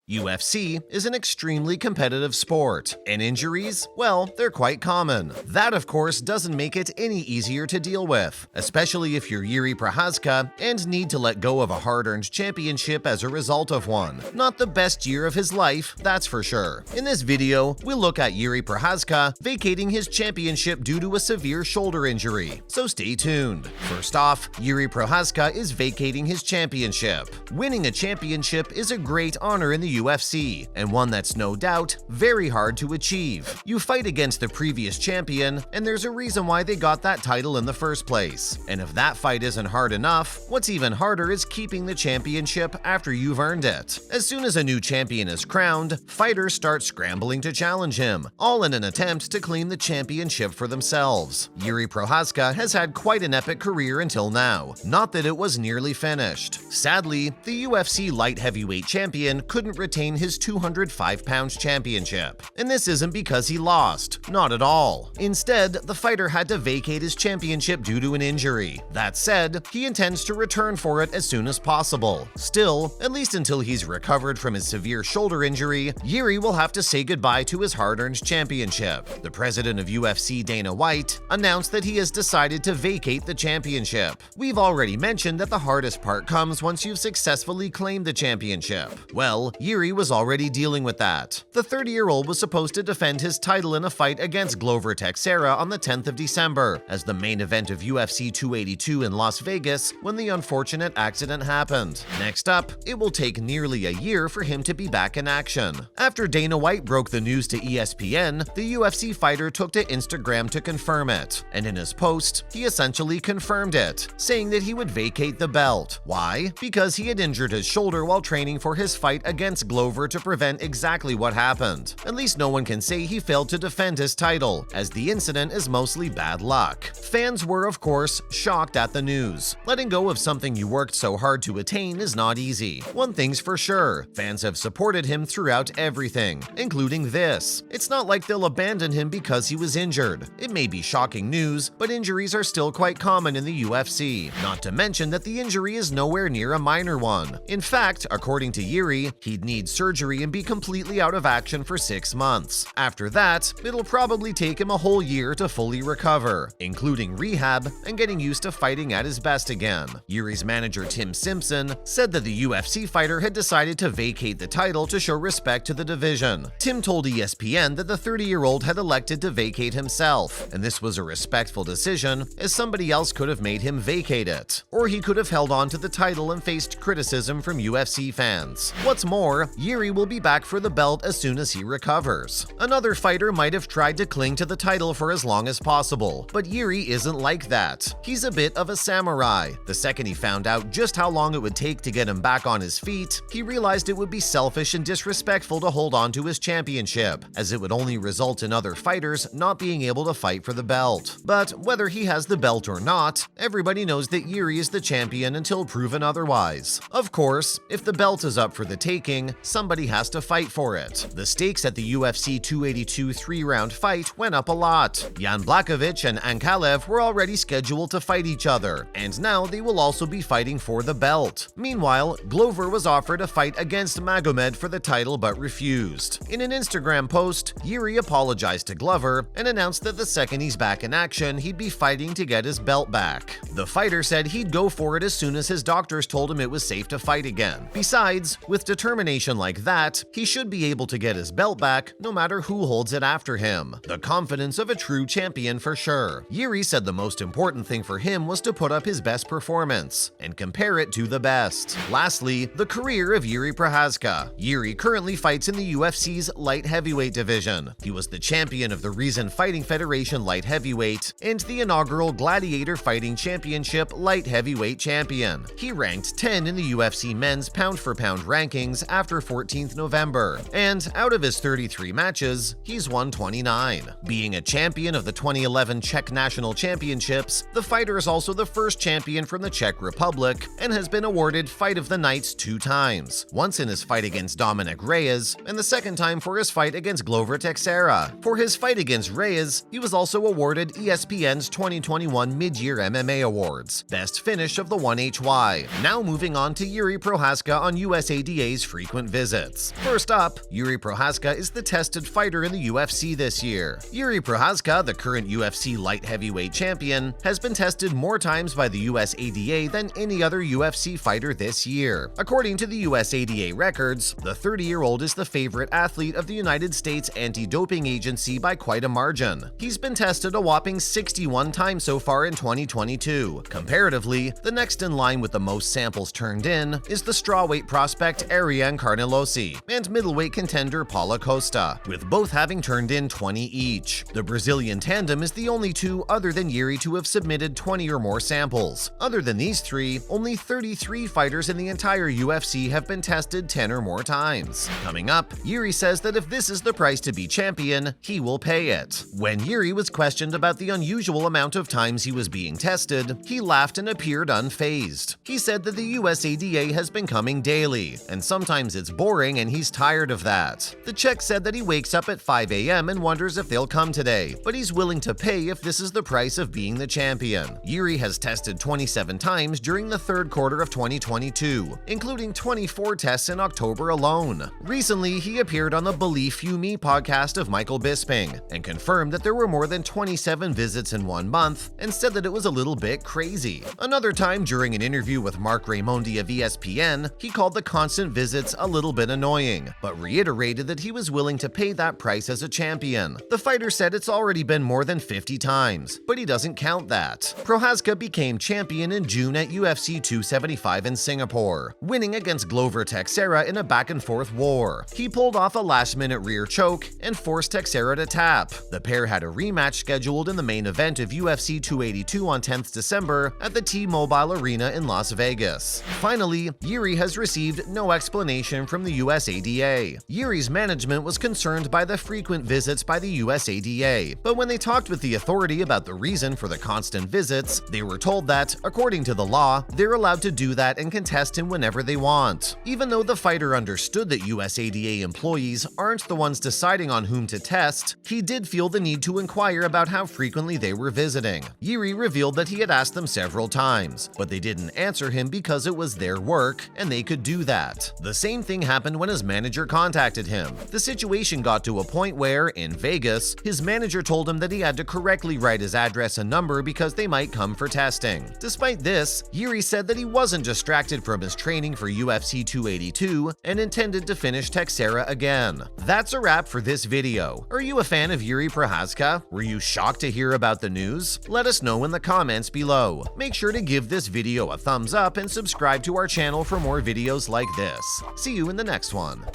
UFC is an extremely competitive sport, and injuries, well, they're quite common. That, of course, doesn't make it any easier to deal with, especially if you're Jiri Prochazka and need to let go of a hard-earned championship as a result of one. Not the best year of his life, that's for sure. In this video, we'll look at Jiri Prochazka vacating his championship due to a severe shoulder injury, so stay tuned. First off, Jiri Prochazka is vacating his championship. Winning a championship is a great honor in the UFC, and one that's no doubt very hard to achieve. You fight against the previous champion, and there's a reason why they got that title in the first place. And if that fight isn't hard enough, what's even harder is keeping the championship after you've earned it. As soon as a new champion is crowned, fighters start scrambling to challenge him, all in an attempt to claim the championship for themselves. Jiri Prochazka has had quite an epic career until now, not that it was nearly finished. Sadly, the UFC light heavyweight champion couldn't retain his 205-pound championship. And this isn't because he lost, not at all. Instead, the fighter had to vacate his championship due to an injury. That said, he intends to return for it as soon as possible. Still, at least until he's recovered from his severe shoulder injury, Jiri will have to say goodbye to his hard-earned championship. The president of UFC, Dana White, announced that he has decided to vacate the championship. We've already mentioned that the hardest part comes once you've successfully claimed the championship. Well, Jiri was already dealing with that. The 30-year-old was supposed to defend his title in a fight against Glover Teixeira on the 10th of December, as the main event of UFC 282 in Las Vegas, when the unfortunate accident happened. Next up, it will take nearly a year for him to be back in action. After Dana White broke the news to ESPN, the UFC fighter took to Instagram to confirm it, and in his post, he essentially confirmed it, saying that he would vacate the belt. Why? Because he had injured his shoulder while training for his fight against Glover to prevent exactly what happened. At least no one can say he failed to defend his title, as the incident is mostly bad luck. Fans were, of course, shocked at the news. Letting go of something you worked so hard to attain is not easy. One thing's for sure, fans have supported him throughout everything, including this. It's not like they'll abandon him because he was injured. It may be shocking news, but injuries are still quite common in the UFC. Not to mention that the injury is nowhere near a minor one. In fact, according to Jiri, he'd need surgery and be completely out of action for 6 months. After that, it'll probably take him a whole year to fully recover, including rehab and getting used to fighting at his best again. Jiri's manager Tim Simpson said that the UFC fighter had decided to vacate the title to show respect to the division. Tim told ESPN that the 30-year-old had elected to vacate himself, and this was a respectful decision, as somebody else could have made him vacate it, or he could have held on to the title and faced criticism from UFC fans. What's more, Jiri will be back for the belt as soon as he recovers. Another fighter might have tried to cling to the title for as long as possible, but Jiri isn't like that. He's a bit of a samurai. The second he found out just how long it would take to get him back on his feet, he realized it would be selfish and disrespectful to hold on to his championship, as it would only result in other fighters not being able to fight for the belt. But whether he has the belt or not, everybody knows that Jiri is the champion until proven otherwise. Of course, if the belt is up for the taking, somebody has to fight for it. The stakes at the UFC 282 3-round fight went up a lot. Jan Blachowicz and Ankalaev were already scheduled to fight each other, and now they will also be fighting for the belt. Meanwhile, Glover was offered a fight against Magomed for the title but refused. In an Instagram post, Jiri apologized to Glover and announced that the second he's back in action, he'd be fighting to get his belt back. The fighter said he'd go for it as soon as his doctors told him it was safe to fight again. Besides, with determination like that, he should be able to get his belt back no matter who holds it after him. The confidence of a true champion for sure. Jiri said the most important thing for him was to put up his best performance and compare it to the best. Lastly, the career of Jiri Prochazka. Jiri currently fights in the UFC's light heavyweight division. He was the champion of the Reason Fighting Federation light heavyweight and the inaugural Gladiator Fighting Championship light heavyweight champion. He ranked 10 in the UFC men's pound-for-pound rankings after 14th November, and out of his 33 matches, he's won 29. Being a champion of the 2011 Czech National Championships, the fighter is also the first champion from the Czech Republic and has been awarded Fight of the Nights 2 times, once in his fight against Dominic Reyes and the second time for his fight against Glover Teixeira. For his fight against Reyes, he was also awarded ESPN's 2021 Mid-Year MMA Awards, Best Finish of the 1HY. Now moving on to Jiri Prochazka on USADA's frequent frequent visits. First up, Jiri Prochazka is the tested fighter in the UFC this year. Jiri Prochazka, the current UFC light heavyweight champion, has been tested more times by the USADA than any other UFC fighter this year. According to the USADA records, the 30-year-old is the favorite athlete of the United States Anti-Doping Agency by quite a margin. He's been tested a whopping 61 times so far in 2022. Comparatively, the next in line with the most samples turned in is the strawweight prospect Ariane Carnelosi and middleweight contender Paulo Costa, with both having turned in 20 each. The Brazilian tandem is the only two other than Jiri to have submitted 20 or more samples. Other than these three, only 33 fighters in the entire UFC have been tested 10 or more times. Coming up, Jiri says that if this is the price to be champion, he will pay it. When Jiri was questioned about the unusual amount of times he was being tested, he laughed and appeared unfazed. He said that the USADA has been coming daily, and sometimes it's boring and he's tired of that. The Czech said that he wakes up at 5 a.m. and wonders if they'll come today, but he's willing to pay if this is the price of being the champion. Jiri has tested 27 times during the third quarter of 2022, including 24 tests in October alone. Recently, he appeared on the Believe You Me podcast of Michael Bisping and confirmed that there were more than 27 visits in 1 month and said that it was a little bit crazy. Another time, during an interview with Mark Raimondi of ESPN, he called the constant visits a little bit annoying, but reiterated that he was willing to pay that price as a champion. The fighter said it's already been more than 50 times, but he doesn't count that. Prochazka became champion in June at UFC 275 in Singapore, winning against Glover Teixeira in a back-and-forth war. He pulled off a last-minute rear choke and forced Teixeira to tap. The pair had a rematch scheduled in the main event of UFC 282 on 10th December at the T-Mobile Arena in Las Vegas. Finally, Jiri has received no explanation from the USADA. Jiri's management was concerned by the frequent visits by the USADA, but when they talked with the authority about the reason for the constant visits, they were told that, according to the law, they're allowed to do that and can test him whenever they want. Even though the fighter understood that USADA employees aren't the ones deciding on whom to test, he did feel the need to inquire about how frequently they were visiting. Jiri revealed that he had asked them several times, but they didn't answer him because it was their work and they could do that. The same thing happened when his manager contacted him. The situation got to a point where, in Vegas, his manager told him that he had to correctly write his address and number because they might come for testing. Despite this, Jiri said that he wasn't distracted from his training for UFC 282 and intended to finish Teixeira again. That's a wrap for this video. Are you a fan of Jiri Prochazka? Were you shocked to hear about the news? Let us know in the comments below. Make sure to give this video a thumbs up and subscribe to our channel for more videos like this. See you in the next one.